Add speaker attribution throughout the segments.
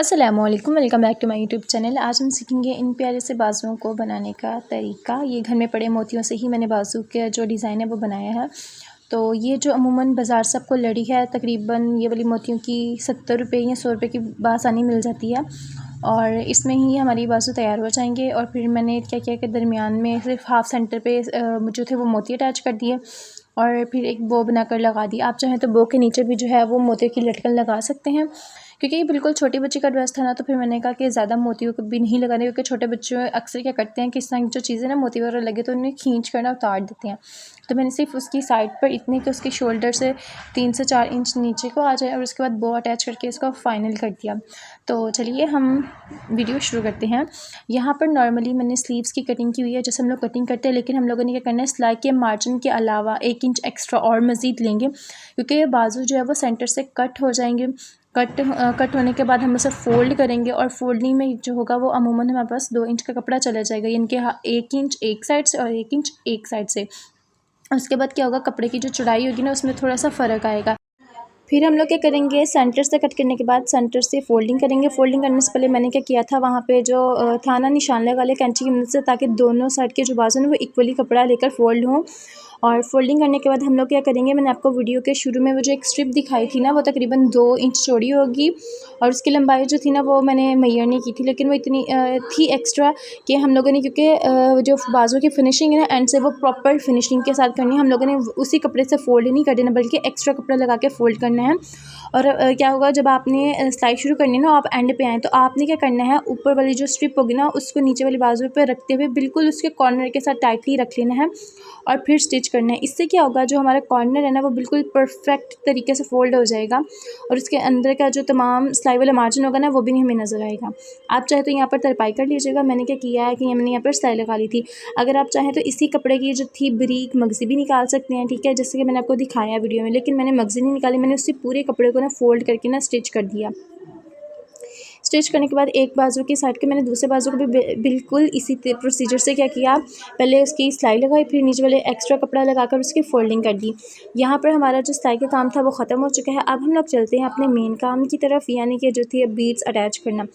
Speaker 1: अस्सलामुअलैकुम, welcome back to my YouTube channel. आज हम सीखेंगे इन प्यारे से बाजुओं को बनाने का तरीका। ये घर में पड़े मोतियों से ही मैंने बाजू का जो डिज़ाइन है वो बनाया है। तो ये जो अमूमन बाज़ार से आपको लड़ी है, तकरीबन ये वाली मोतियों की 70 रुपये या 100 रुपये की बासानी मिल जाती है। और इसमें ही हमारी बाजू तैयार हो जाएंगे। और फिर मैंने क्या किया कि दरमियान में सिर्फ हाफ़ सेंटर पे जो थे वो मोती अटैच कर दिए और फिर एक बो बनाकर लगा दी। आप चाहें तो बो के नीचे भी जो है वो मोतियों की लटकन लगा सकते हैं। क्योंकि ये बिल्कुल छोटी बच्ची का ड्रेस था ना, तो फिर मैंने कहा कि ज़्यादा मोतियों को भी नहीं लगाने, क्योंकि छोटे बच्चों अक्सर क्या करते हैं कि इस तरह की जो चीज़ें ना मोती वगैरह लगे तो उन्हें खींच कर ना उतार देते हैं। तो मैंने सिर्फ उसकी साइड पर इतने कि उसके शोल्डर से 3 से 4 इंच नीचे को आ जाए और उसके बाद बो अटैच करके इसको फाइनल कर दिया। तो चलिए हम वीडियो शुरू करते हैं। यहाँ पर नॉर्मली मैंने स्लीव्स की कटिंग की हुई है, जैसे हम लोग कटिंग करते हैं, लेकिन हम लोगों ने क्या करना है, सिलाई के मार्जिन के अलावा 1 इंच एक्स्ट्रा और मज़ीद लेंगे, क्योंकि ये बाजू जो है वो सेंटर से कट हो जाएंगे। कट होने के बाद हम उसे फ़ोल्ड करेंगे और फोल्डिंग में जो होगा वो अमूमन हमारे पास 2 इंच का कपड़ा चला जाएगा, यानी कि 1 इंच एक साइड से और 1 इंच एक साइड से। उसके बाद क्या होगा, कपड़े की जो चौड़ाई होगी ना उसमें थोड़ा सा फ़र्क आएगा। फिर हम लोग क्या करेंगे, सेंटर से कट करने के बाद सेंटर से फ़ोल्डिंग करेंगे। फ़ोल्डिंग करने से पहले मैंने क्या किया था, वहाँ पे जो था ना, निशान लगा लिया कैंची की मदद से, ताकि दोनों साइड के जो बाजू हैं वो इक्वली कपड़ा लेकर फ़ोल्ड हों। और फोल्डिंग करने के बाद हम लोग क्या करेंगे, मैंने आपको वीडियो के शुरू में वो जो एक स्ट्रिप दिखाई थी ना, वो तकरीबन 2 इंच चौड़ी होगी और उसकी लंबाई जो थी ना वो मैंने मैयर नहीं की थी, लेकिन वो इतनी थी एक्स्ट्रा कि हम लोगों ने, क्योंकि जो बाजू की फिनिशिंग है ना एंड से वो प्रॉपर फिनिशिंग के साथ करनी है, हम लोगों ने उसी कपड़े से फ़ोल्ड नहीं कर देना बल्कि एक्स्ट्रा कपड़ा लगा के फ़ोल्ड करना है। और क्या होगा, जब आपने सिलाई शुरू करनी है ना, आप एंड पे आएँ, तो आपने क्या करना है, ऊपर वाली जो स्ट्रिप होगी ना उसको नीचे वाली बाजू पे रखते हुए बिल्कुल उसके कॉर्नर के साथ टाइटली रख लेना है और फिर स्टिच करना है। इससे क्या होगा, जो हमारा कॉर्नर है ना वो बिल्कुल परफेक्ट तरीके से फ़ोल्ड हो जाएगा और उसके अंदर का जो तमाम सिलाई वाला मार्जिन होगा ना वो भी नहीं हमें नज़र आएगा। आप चाहे तो यहाँ पर तरपाई कर लीजिएगा। मैंने क्या किया है कि मैंने यहाँ पर सिलाई लगा ली थी। अगर आप चाहें तो इसी कपड़े की जो थी बारीक मगज़ी भी निकाल सकते हैं, ठीक है, जैसे कि मैंने आपको दिखाया वीडियो में, लेकिन मैंने मगज़ी नहीं निकाली, मैंने उसी पूरे कपड़े को ना फ़ोल्ड करके ना स्टिच कर दिया। स्टिच करने के बाद एक बाजू की साइड के मैंने दूसरे बाजू को भी बिल्कुल इसी प्रोसीजर से क्या किया, पहले उसकी सिलाई लगाई, फिर नीचे वाले एक्स्ट्रा कपड़ा लगाकर उसकी फोल्डिंग कर दी। यहाँ पर हमारा जो सिलाई का काम था वो ख़त्म हो चुका है। अब हम लोग चलते हैं अपने मेन काम की तरफ, यानी कि जो थी बीड्स अटैच करना।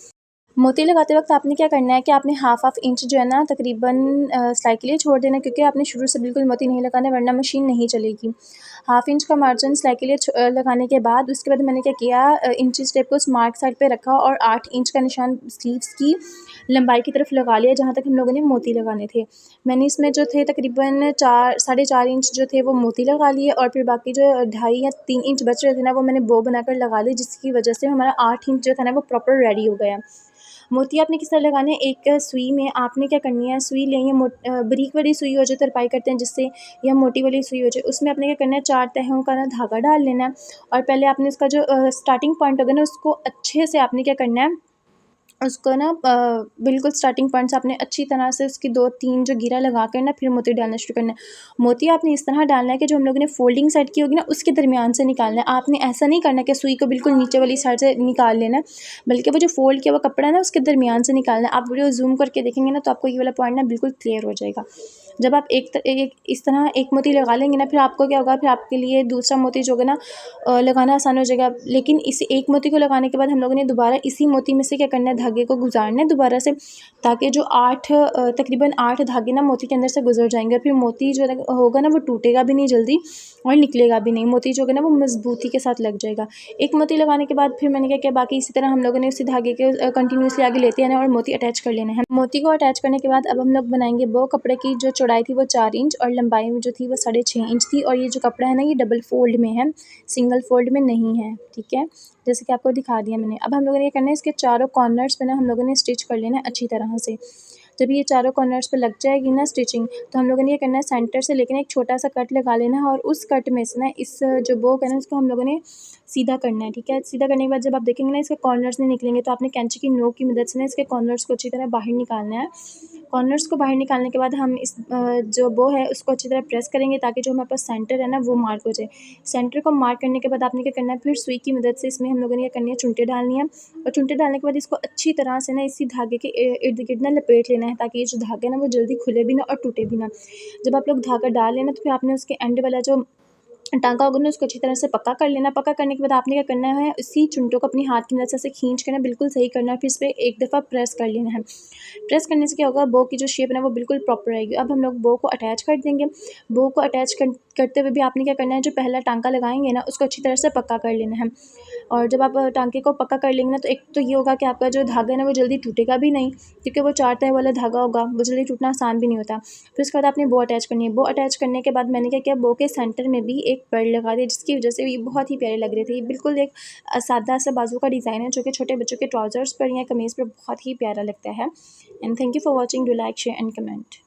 Speaker 1: मोती लगाते वक्त आपने क्या करना है कि आपने हाफ इंच जो है ना तकरीबन सिलाई के लिए छोड़ देना, क्योंकि आपने शुरू से बिल्कुल मोती नहीं लगाने, वरना मशीन नहीं चलेगी। हाफ इंच का मार्जिन सिलाई के लिए लगाने के बाद उसके बाद मैंने क्या किया, इंची टेप को स्मार्ट साइड पे रखा और 8 इंच का निशान स्लीव्स की लंबाई की तरफ लगा लिया, जहाँ तक हम लोगों ने मोती लगाने थे। मैंने इसमें जो थे तकरीबन 4 साढ़े 4 इंच जो थे वो मोती लगा लिए और फिर बाकी जो 2.5 या 3 इंच बच रहे थे ना वो मैंने बो बनाकर लगा ली, जिसकी वजह से हमारा 8 इंच जो था ना वो प्रॉपर रेडी हो गया। मोती आपने किस तरह लगाने हैं, एक सुई में आपने क्या करनी है, सुई लेंगे बारीक वाली सुई हो जाए, तरपाई करते हैं जिससे, या मोटी वाली सुई हो जाए, उसमें आपने क्या करना है, 4 तहों का ना धागा डाल लेना है और पहले आपने उसका जो स्टार्टिंग पॉइंट होगा ना उसको अच्छे से आपने क्या करना है, उसको ना बिल्कुल स्टार्टिंग पॉइंट से आपने अच्छी तरह से उसकी 2-3 जो घेरा लगा कर ना फिर मोती डालना शुरू करना है। मोती आपने इस तरह डालना है कि जो हम लोगों ने फोल्डिंग साइड की होगी ना उसके दरमियान से निकालना है। आपने ऐसा नहीं करना कि सुई को बिल्कुल नीचे वाली साइड से निकाल लेना है, बल्कि वो जो फोल्ड किया हुआ कपड़ा है ना उसके दरमियान से निकालना है। आप वीडियो जूम करके देखेंगे ना तो आपको ये वाला पॉइंट ना बिल्कुल क्लियर हो जाएगा। जब आप एक इस तरह एक मोती लगा लेंगे ना, फिर आपको क्या होगा, फिर आपके लिए दूसरा मोती जो है ना लगाना आसान हो जाएगा। लेकिन इस एक मोती को लगाने के बाद हम लोगों ने दोबारा इसी मोती में से क्या करना है, धागे को गुजारना है दोबारा से, ताकि जो तकरीबन 8 धागे ना मोती के अंदर से गुजर जाएंगे। फिर मोती जो होगा ना वो टूटेगा भी नहीं जल्दी और निकलेगा भी नहीं। मोती जो होगा ना वो मजबूती के साथ लग जाएगा। एक मोती लगाने के बाद फिर मैंने क्या किया, बाकी इसी तरह हम लोगों ने उसी धागे के कंटिन्यूसली आगे लेते आना और मोती अटैच कर लेना है। मोती को अटैच करने के बाद अब हम लोग बनाएंगे वो कपड़े की जो चौड़ाई थी वो 4 इंच और लंबाई में जो थी वो 6.5 इंच थी। और ये जो कपड़ा है ना ये डबल फोल्ड में है, सिंगल फोल्ड में नहीं है, ठीक है, जैसे कि आपको दिखा दिया मैंने। अब हम लोगों ने ये करना है, इसके चारों कॉर्नर्स पे ना हम लोगों ने स्टिच कर लेना है अच्छी तरह से। जब ये चारों कॉर्नर्स पे लग जाएगी ना स्टिचिंग, तो हम लोगों ने ये करना है, सेंटर से लेकर एक छोटा सा कट लगा लेना है और उस कट में से ना इस जो बो है ना उसको हम लोगों ने सीधा करना है, ठीक है। सीधा करने के बाद जब आप देखेंगे ना इसके कॉर्नर्स नहीं निकलेंगे, तो आपने कैंची की नोक की मदद से ना इसके कॉर्नर्स को अच्छी तरह बाहर निकालना है। कॉर्नर्स को बाहर निकालने के बाद हम इस जो बो है उसको अच्छी तरह प्रेस करेंगे, ताकि जो हमारे पास सेंटर है ना वो मार्क हो जाए। सेंटर को मार्क करने के बाद आपने क्या करना है, फिर सुई की मदद से इसमें हम लोगों ने क्या करनी है, चुनटे डालनी है और चुनटे डालने के बाद इसको अच्छी तरह से ना इसी धागे के इर्द गिर्द ना लपेट लेना है, ताकि ये जो धागा है ना वो जल्दी खुले भी ना और टूटे भी ना। जब आप लोग धागा डाल लेना तो फिर आपने उसके एंड वाला जो टाँका होगा ना उसको अच्छी तरह से पक्का कर लेना। पक्का करने के बाद आपने क्या करना है, इसी चुंटों को अपनी हाथ की मदद से खींच के ना बिल्कुल सही करना है, फिर इस पे एक दफ़ा प्रेस कर लेना है। प्रेस करने से क्या होगा, बो की जो शेप है ना वो बिल्कुल प्रॉपर रहेगी। अब हम लोग बो को अटैच कर देंगे। बो को अटैच करते हुए भी आपने क्या करना है, जो पहला टाँका लगाएँगे ना उसको अच्छी तरह से पक्का कर लेना है। और जब आप टाँके को पक्का कर लेंगे ना, तो एक तो ये होगा कि आपका जो धागा है ना वो जल्दी टूटेगा भी नहीं, क्योंकि वो 4 तह वाला धागा होगा, वो जल्दी टूटना आसान भी नहीं होता। फिर उसके बाद आपने बो अटैच करनी है। बो अटैच करने के बाद मैंने क्या किया, बो के सेंटर में भी एक पर्ल लगा दिया, जिसकी वजह से ये बहुत ही प्यारे लग रहे थे। ये बिल्कुल एक सादा सा बाजू का डिज़ाइन है, जो कि छोटे बच्चों के ट्राउज़र्स पर या कमीज़ पर बहुत ही प्यारा लगता है। And thank you for watching. Do like, share and comment.